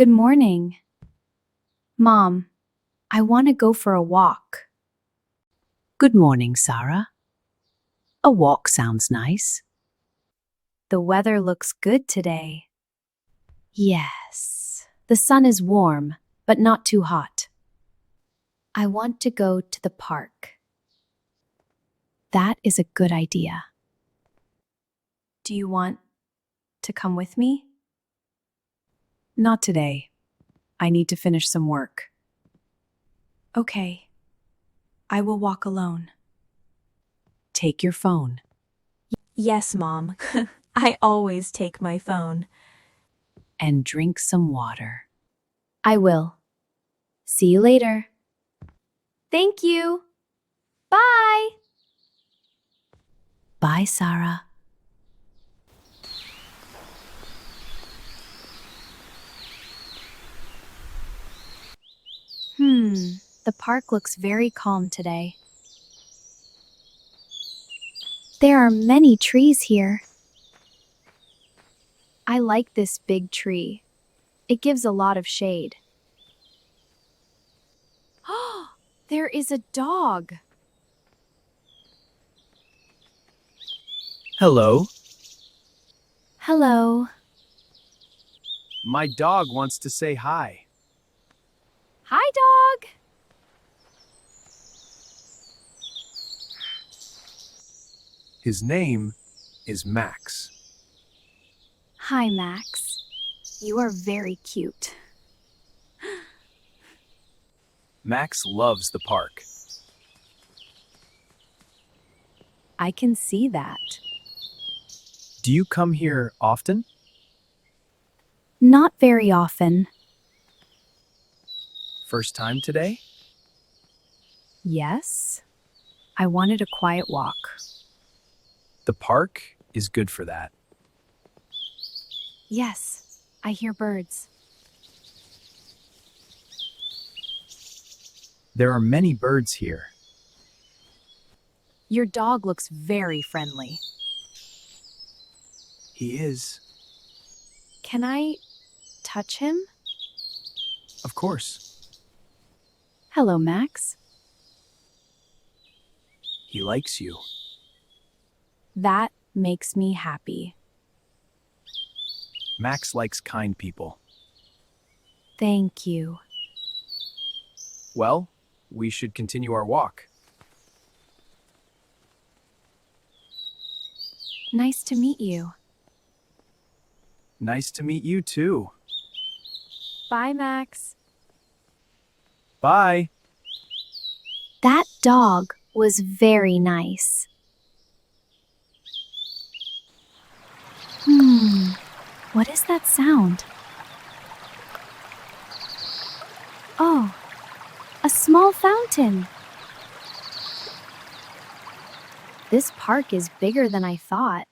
Good morning. Mom, I want to go for a walk. Good morning, Sara. A walk sounds nice. The weather looks good today. Yes, the sun is warm, but not too hot. I want to go to the park. That is a good idea. Do you want to come with me? Not today. I need to finish some work. Okay. I will walk alone. Take your phone. Yes, Mom. I always take my phone. And drink some water. I will. See you later. Thank you. Bye. Bye, Sara. The park looks very calm today. There are many trees here. I like this big tree. It gives a lot of shade. Oh, there is a dog. Hello. Hello. My dog wants to say hi. Hi, dog. His name is Max. Hi, Max. You are very cute. Max loves the park. I can see that. Do you come here often? Not very often. First time today? Yes. I wanted a quiet walk. The park is good for that. Yes, I hear birds. There are many birds here. Your dog looks very friendly. He is. Can I touch him? Of course. Hello, Max. He likes you. That makes me happy. Max likes kind people. Thank you. Well, we should continue our walk. Nice to meet you. Nice to meet you too. Bye, Max. Bye. That dog was very nice. What is that sound? Oh, a small fountain. This park is bigger than I thought.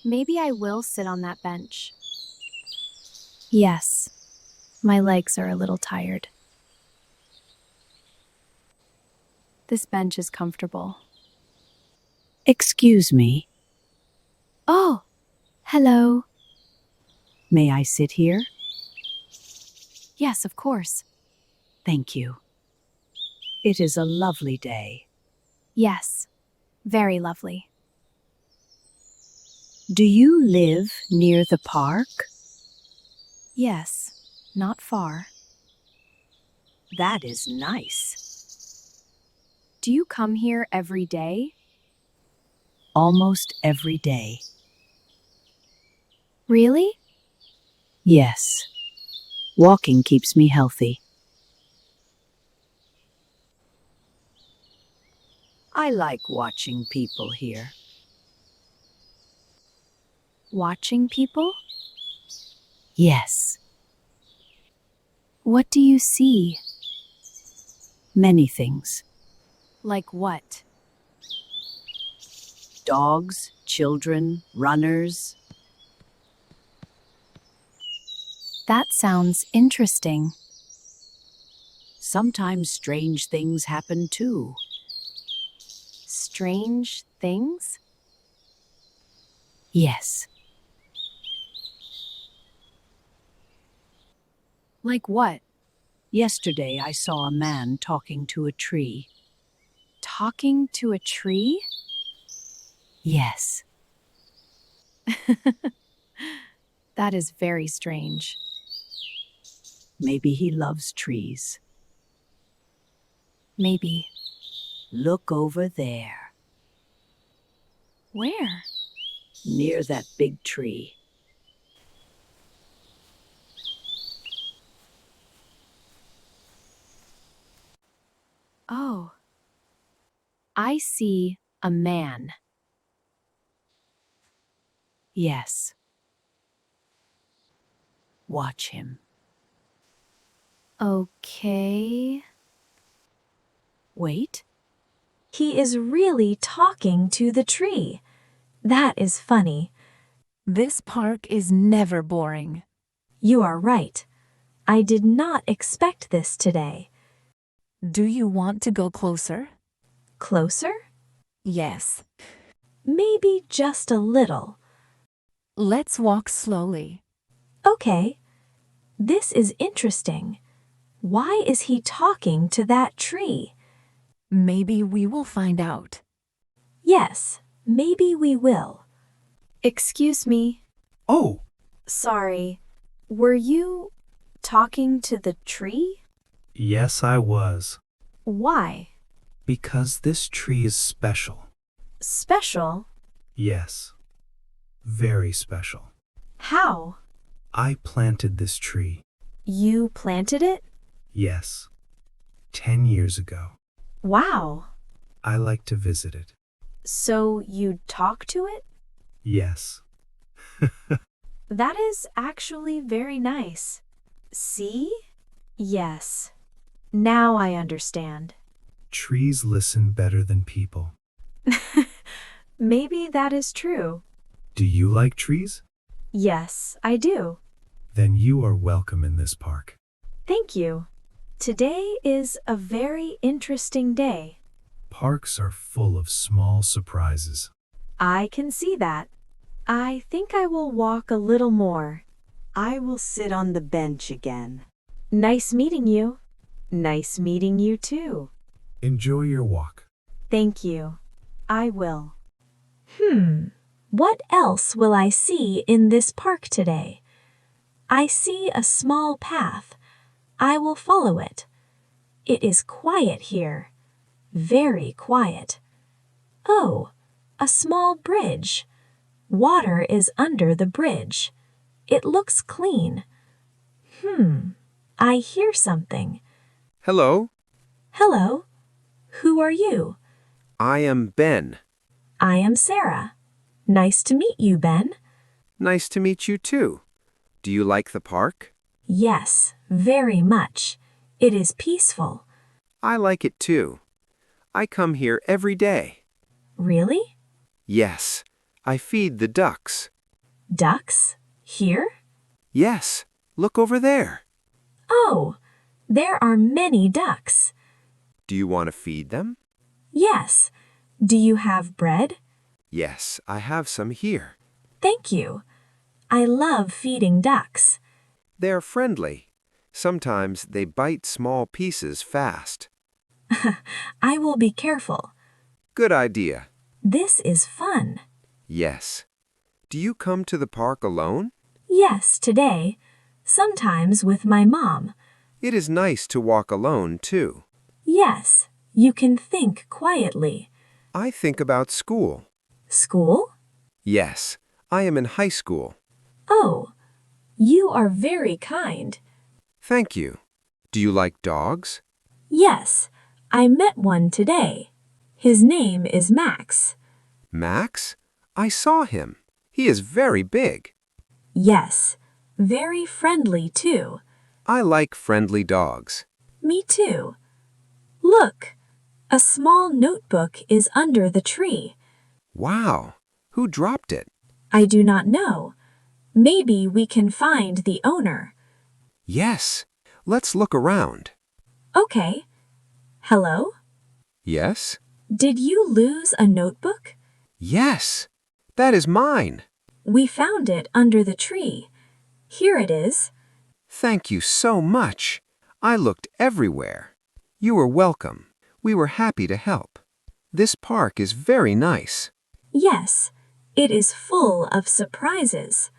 Maybe I will sit on that bench. Yes, my legs are a little tired. This bench is comfortable. Excuse me. Oh, hello. May I sit here? Yes, of course. Thank you. It is a lovely day. Yes, very lovely. Do you live near the park? Yes, not far. That is nice. Do you come here every day? Almost every day. Really? Yes. Walking keeps me healthy. I like watching people here. Watching people? Yes, What do you see? many things. Like what? Dogs, children, runners. That sounds interesting. Sometimes strange things happen too. Strange things? Yes. Like what? Yesterday I saw a man talking to a tree. Talking to a tree? Yes, That is very strange. maybe he loves trees. Maybe. Look over there, Where? near that big tree. Oh. I see a man. Yes. Watch him. Okay. Wait. He is really talking to the tree. That is funny. This park is never boring. You are right. I did not expect this today. Do you want to go closer? Closer? Yes. Maybe just a little. Let's walk slowly. Okay. This is interesting. Why is he talking to that tree? Maybe we will find out. Yes, maybe we will. Excuse me. Oh, Sorry. Were you talking to the tree? yes, I was. Why? Because this tree is special. Special? Yes, very special. How? I planted this tree. You planted it? Yes, 10 years ago. Wow. I like to visit it. So you talk to it? Yes. That is actually very nice. See? Yes. Now I understand. Trees listen better than people. Maybe that is true. Do you like trees? Yes, I do. Then you are welcome in this park. Thank you. Today is a very interesting day. Parks are full of small surprises. I can see that. I think I will walk a little more. I will sit on the bench again. Nice meeting you. Nice meeting you too. Enjoy your walk. Thank you. I will. What else will I see in this park today? I see a small path. I will follow it. It is quiet here. Very quiet. Oh, a small bridge. Water is under the bridge. It looks clean. I hear something. Hello, Hello. Who are you? I am Ben. I am Sara. Nice to meet you, Ben. Nice to meet you too. Do you like the park? Yes, very much. It is peaceful. I like it too. I come here every day. Really? Yes, I feed the ducks. Ducks? Here? Yes, look over there. Oh, there are many ducks. Do you want to feed them? Yes. Do you have bread? Yes, I have some here. Thank you. I love feeding ducks. They're friendly. Sometimes they bite small pieces fast. I will be careful. Good idea. This is fun. Yes. Do you come to the park alone? Yes, today. Sometimes with my mom. It is nice to walk alone too. Yes, you can think quietly. I think about school. School? Yes, I am in high school. Oh, you are very kind. Thank you. Do you like dogs? Yes, I met one today. His name is Max. Max? I saw him. He is very big. Yes, very friendly too. I like friendly dogs. Me too. Look, a small notebook is under the tree. Wow, who dropped it? I do not know. Maybe we can find the owner. Yes, let's look around. Okay. Hello? Yes? Did you lose a notebook? Yes, that is mine. We found it under the tree. Here it is. Thank you so much. I looked everywhere. You are welcome. We were happy to help. This park is very nice. Yes, it is full of surprises.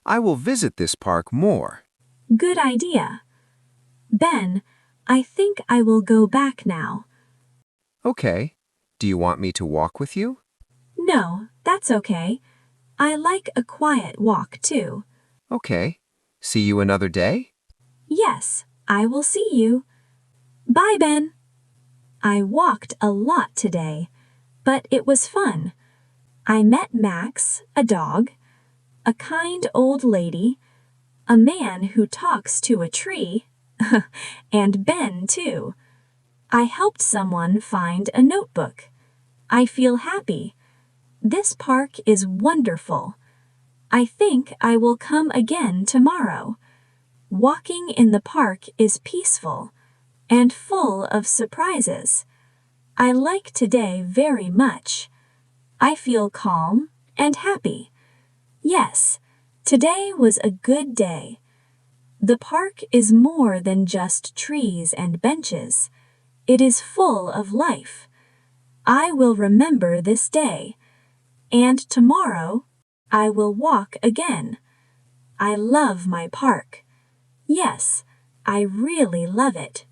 I will visit this park more. Good idea. Ben, I think I will go back now. Okay. Do you want me to walk with you? No, that's okay. I like a quiet walk too. Okay. See you another day? Yes, I will see you. Bye, Ben. I walked a lot today, but it was fun. I met Max, a dog, a kind old lady, a man who talks to a tree, and Ben, too. I helped someone find a notebook. I feel happy. This park is wonderful. I think I will come again tomorrow. Walking in the park is peaceful and full of surprises. I like today very much. I feel calm and happy. Yes, today was a good day. The park is more than just trees and benches. It is full of life. I will remember this day, and tomorrow I will walk again. I love my park. Yes, I really love it.